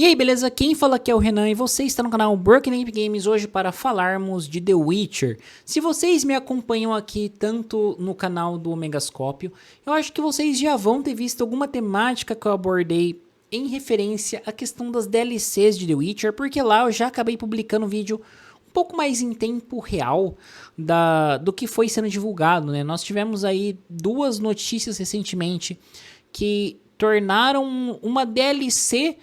E aí, beleza? Quem fala aqui é o Renan e você está no canal Broken Lamp Games hoje para falarmos de The Witcher. Se vocês me acompanham aqui tanto no canal do Omegascópio, eu acho que vocês já vão ter visto alguma temática que eu abordei em referência à questão das DLCs de The Witcher, porque lá eu já acabei publicando vídeo um pouco mais em tempo real do que foi sendo divulgado, né? Nós tivemos aí duas notícias recentemente que tornaram uma DLC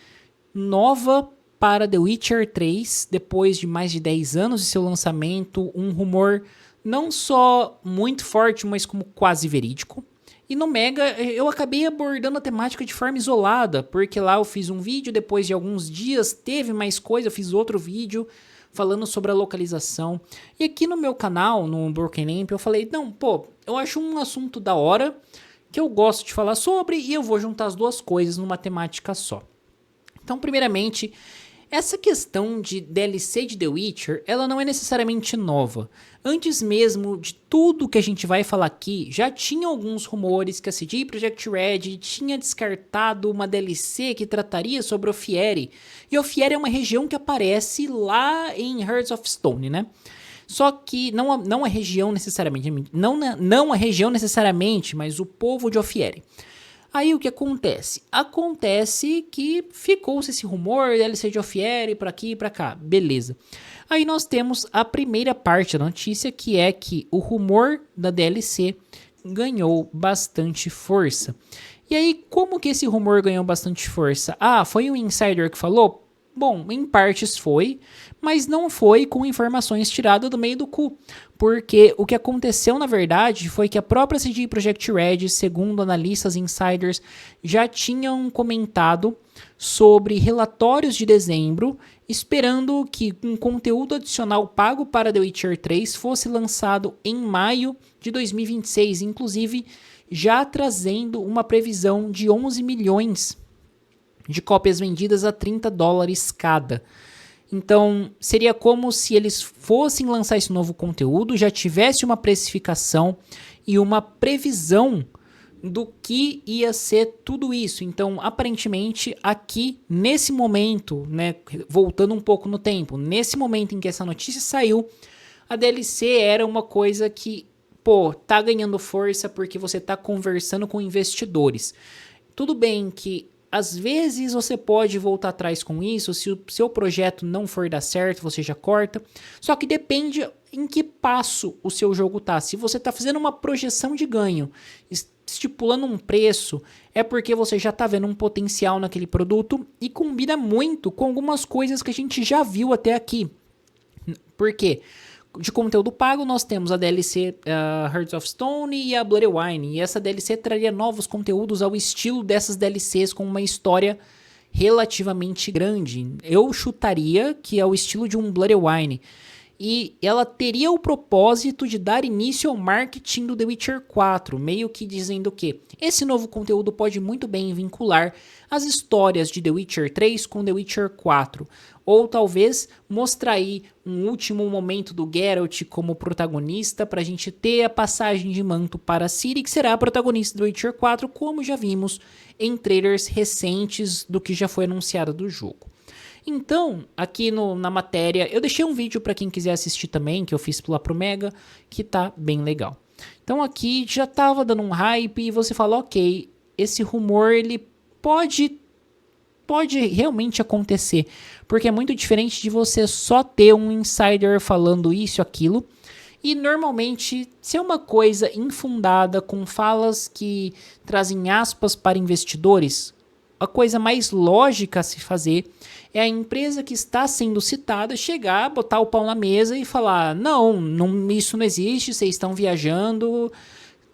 nova para The Witcher 3, depois de mais de 10 anos de seu lançamento, um rumor não só muito forte, mas como quase verídico. E no Mega eu acabei abordando a temática de forma isolada, porque lá eu fiz um vídeo, depois de alguns dias teve mais coisa, eu fiz outro vídeo falando sobre a localização. E aqui no meu canal, no Broken Lamp, eu falei, não, pô, eu acho um assunto da hora, que eu gosto de falar sobre, e eu vou juntar as duas coisas numa temática só. Então, primeiramente, essa questão de DLC de The Witcher, ela não é necessariamente nova. Antes mesmo de tudo que a gente vai falar aqui, já tinha alguns rumores que a CD Projekt Red tinha descartado uma DLC que trataria sobre Ofieri. E Ofieri é uma região que aparece lá em Hearts of Stone, né? Só que não a região necessariamente, não a região necessariamente, mas o povo de Ofieri. Aí o que acontece? Acontece que ficou-se esse rumor, DLC de Ofieri, pra aqui e pra cá, beleza. Aí nós temos a primeira parte da notícia, que é que o rumor da DLC ganhou bastante força. E aí, como que esse rumor ganhou bastante força? Ah, foi um insider que falou? Bom, em partes foi, mas não foi com informações tiradas do meio do cu, porque o que aconteceu na verdade foi que a própria CD Projekt Red, segundo analistas insiders, já tinham comentado sobre relatórios de dezembro, esperando que um conteúdo adicional pago para The Witcher 3 fosse lançado em maio de 2026, inclusive já trazendo uma previsão de 11 milhões de cópias vendidas a $30 cada. Então, seria como se eles fossem lançar esse novo conteúdo, já tivesse uma precificação e uma previsão do que ia ser tudo isso. Então, aparentemente, aqui, nesse momento, né, voltando um pouco no tempo, nesse momento em que essa notícia saiu, a DLC era uma coisa que, pô, tá ganhando força porque você tá conversando com investidores. Tudo bem que às vezes você pode voltar atrás com isso, se o seu projeto não for dar certo, você já corta. Só que depende em que passo o seu jogo tá. Se você tá fazendo uma projeção de ganho, estipulando um preço, é porque você já tá vendo um potencial naquele produto e combina muito com algumas coisas que a gente já viu até aqui. Por quê? De conteúdo pago, nós temos a DLC Hearts of Stone e a Bloody Wine. E essa DLC traria novos conteúdos ao estilo dessas DLCs com uma história relativamente grande. Eu chutaria que é o estilo de um Bloody Wine. E ela teria o propósito de dar início ao marketing do The Witcher 4, meio que dizendo que esse novo conteúdo pode muito bem vincular as histórias de The Witcher 3 com The Witcher 4, ou talvez mostrar aí um último momento do Geralt como protagonista para a gente ter a passagem de manto para Ciri, que será a protagonista do Witcher 4, como já vimos em trailers recentes do que já foi anunciado do jogo. Então, aqui na matéria, eu deixei um vídeo para quem quiser assistir também, que eu fiz lá pro Mega, que tá bem legal. Então aqui já tava dando um hype e você fala, ok, esse rumor ele pode realmente acontecer, porque é muito diferente de você só ter um insider falando isso, aquilo, e normalmente se é uma coisa infundada com falas que trazem aspas para investidores, a coisa mais lógica a se fazer é a empresa que está sendo citada chegar, botar o pau na mesa e falar, não, isso não existe, vocês estão viajando,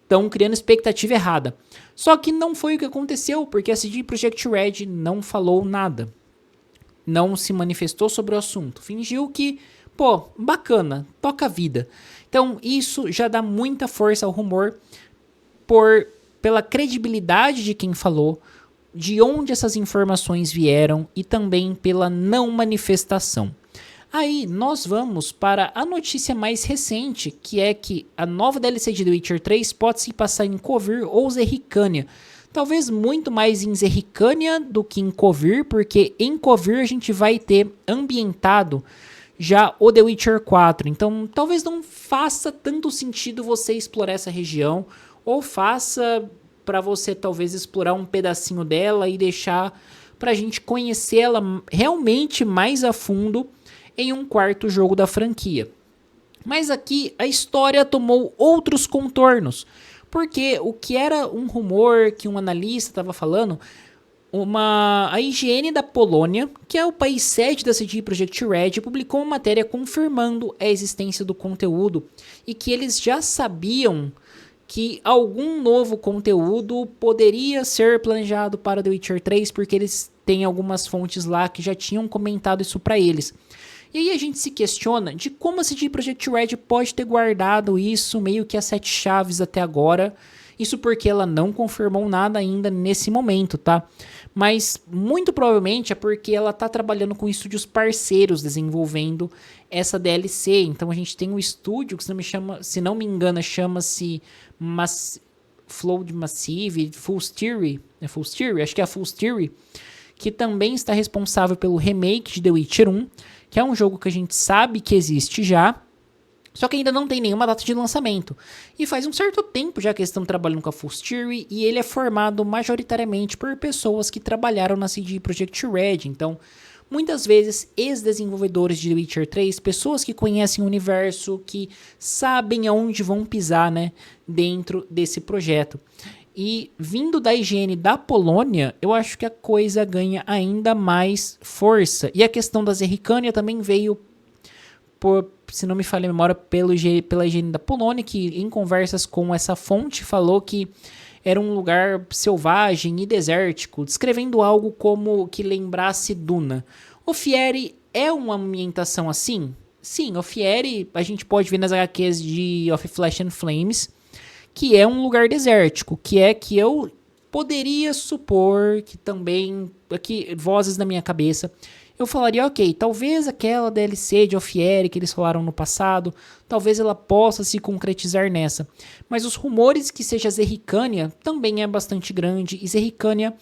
estão criando expectativa errada. Só que não foi o que aconteceu, porque a CD Projekt Red não falou nada. Não se manifestou sobre o assunto. Fingiu que, pô, bacana, toca a vida. Então isso já dá muita força ao rumor pela credibilidade de quem falou, de onde essas informações vieram e também pela não manifestação. Aí nós vamos para a notícia mais recente, que é que a nova DLC de The Witcher 3 pode se passar em Kovir ou Zerrikania, talvez muito mais em Zerrikania do que em Kovir, porque em Kovir a gente vai ter ambientado já o The Witcher 4, então talvez não faça tanto sentido você explorar essa região, ou faça para você talvez explorar um pedacinho dela e deixar pra gente conhecer ela realmente mais a fundo em um quarto jogo da franquia. Mas aqui a história tomou outros contornos, porque o que era um rumor que um analista estava falando, a IGN da Polônia, que é o país sede da CD Projekt Red, publicou uma matéria confirmando a existência do conteúdo e que eles já sabiam que algum novo conteúdo poderia ser planejado para The Witcher 3, porque eles têm algumas fontes lá que já tinham comentado isso para eles. E aí a gente se questiona de como a CD Projekt Red pode ter guardado isso meio que a 7 chaves até agora. Isso porque ela não confirmou nada ainda nesse momento, tá? Mas muito provavelmente é porque ela tá trabalhando com estúdios parceiros desenvolvendo essa DLC. Então a gente tem um estúdio que, se não me engano, chama-se Flood Massive, Full Theory. É Full Theory? Acho que é a Full Theory, que também está responsável pelo remake de The Witcher 1, que é um jogo que a gente sabe que existe já, só que ainda não tem nenhuma data de lançamento. E faz um certo tempo já que eles estão trabalhando com a Full Theory, e ele é formado majoritariamente por pessoas que trabalharam na CD Projekt Red. Então, muitas vezes, ex-desenvolvedores de The Witcher 3, pessoas que conhecem o universo, que sabem aonde vão pisar, né, dentro desse projeto. E vindo da higiene da Polônia, eu acho que a coisa ganha ainda mais força. E a questão da Zerrikania também veio, se não me falha a memória, pela higiene da Polônia, que em conversas com essa fonte falou que era um lugar selvagem e desértico, descrevendo algo como que lembrasse Duna. O Fieri é uma ambientação assim? Sim, o Fieri a gente pode ver nas HQs de Of Flesh and Flames, que é um lugar desértico, que eu poderia supor que também, aqui, vozes na minha cabeça, eu falaria, ok, talvez aquela DLC de Ofieri que eles falaram no passado, talvez ela possa se concretizar nessa. Mas os rumores que seja Zerrikania também é bastante grande, e Zerrikania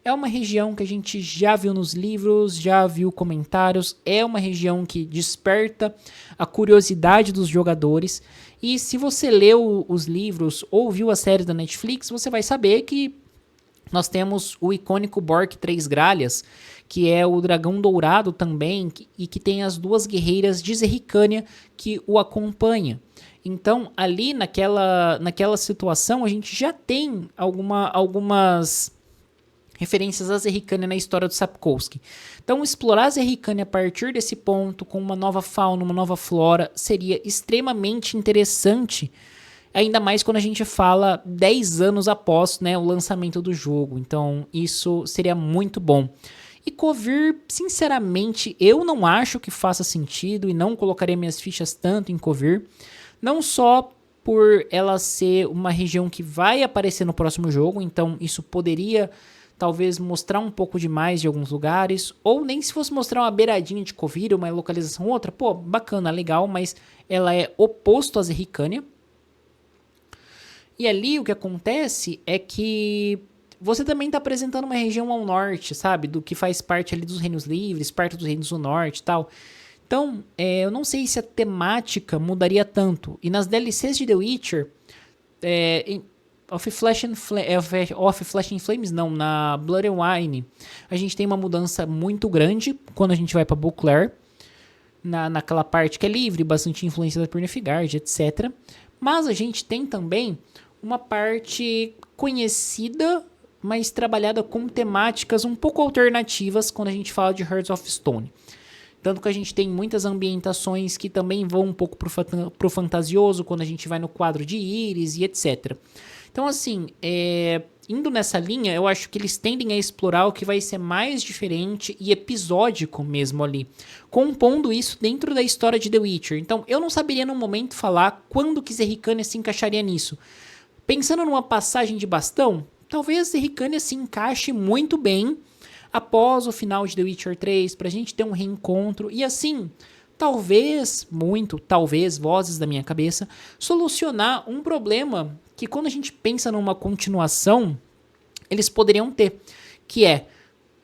é uma região que a gente já viu nos livros, já viu comentários, é uma região que desperta a curiosidade dos jogadores. E se você leu os livros ou viu a série da Netflix, você vai saber que nós temos o icônico Bork Três Gralhas, que é o dragão dourado também, e que tem as duas guerreiras de Zerrikania que o acompanham. Então, ali naquela situação, a gente já tem algumas referências a Zerrikania na história do Sapkowski. Então, explorar Zerrikania a partir desse ponto, com uma nova fauna, uma nova flora, seria extremamente interessante, ainda mais quando a gente fala 10 anos após, né, o lançamento do jogo. Então, isso seria muito bom. E Kovir, sinceramente, eu não acho que faça sentido e não colocaria minhas fichas tanto em Kovir. Não só por ela ser uma região que vai aparecer no próximo jogo, então isso poderia talvez mostrar um pouco demais de alguns lugares, ou nem se fosse mostrar uma beiradinha de Kovir, uma localização outra, pô, bacana, legal, mas ela é oposto a Zerrikania. E ali o que acontece é que você também está apresentando uma região ao norte, sabe? Do que faz parte ali dos Reinos Livres, perto dos Reinos do Norte e tal. Então, eu não sei se a temática mudaria tanto. E nas DLCs de The Witcher, Of Flesh and Flames não, na Blood and Wine, a gente tem uma mudança muito grande quando a gente vai para Beauclair, naquela parte que é livre, bastante influência da Pernifigard, etc. Mas a gente tem também uma parte conhecida, mas trabalhada com temáticas um pouco alternativas quando a gente fala de Hearts of Stone. Tanto que a gente tem muitas ambientações que também vão um pouco pro fantasioso, quando a gente vai no quadro de Íris e etc. Então, assim, indo nessa linha, eu acho que eles tendem a explorar o que vai ser mais diferente e episódico mesmo ali, compondo isso dentro da história de The Witcher. Então, eu não saberia no momento falar quando que Zerrikania se encaixaria nisso. Pensando numa passagem de bastão, talvez Zerrikania se encaixe muito bem após o final de The Witcher 3, pra gente ter um reencontro, e assim, talvez, vozes da minha cabeça, solucionar um problema que quando a gente pensa numa continuação eles poderiam ter, que é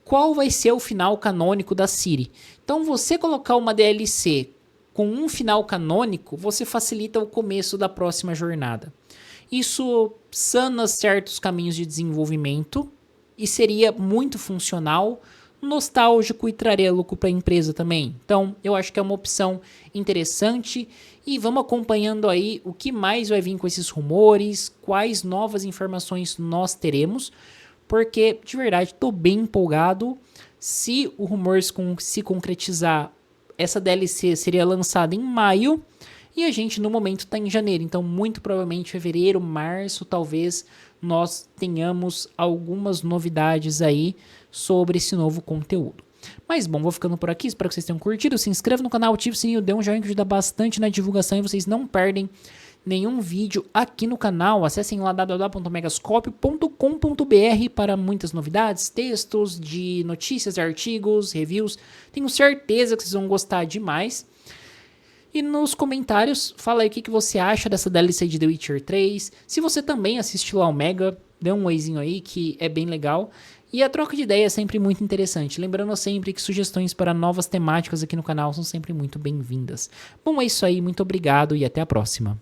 qual vai ser o final canônico da Ciri. Então, você colocar uma DLC com um final canônico, você facilita o começo da próxima jornada. Isso sana certos caminhos de desenvolvimento e seria muito funcional, nostálgico e traria lucro para a empresa também. Então, eu acho que é uma opção interessante e vamos acompanhando aí o que mais vai vir com esses rumores, quais novas informações nós teremos, porque de verdade estou bem empolgado. Se o rumor se concretizar, essa DLC seria lançada em maio e a gente no momento está em janeiro, então muito provavelmente fevereiro, março, talvez nós tenhamos algumas novidades aí sobre esse novo conteúdo. Mas bom, vou ficando por aqui, espero que vocês tenham curtido, se inscreva no canal, ative o sininho, dê um joinha que ajuda bastante na divulgação e vocês não perdem nenhum vídeo aqui no canal. Acessem lá www.omegascopio.com.br para muitas novidades, textos de notícias, artigos, reviews. Tenho certeza que vocês vão gostar demais. E nos comentários, fala aí o que você acha dessa DLC de The Witcher 3. Se você também assistiu ao Omega, dê um oizinho aí que é bem legal. E a troca de ideia é sempre muito interessante. Lembrando sempre que sugestões para novas temáticas aqui no canal são sempre muito bem-vindas. Bom, é isso aí, muito obrigado e até a próxima.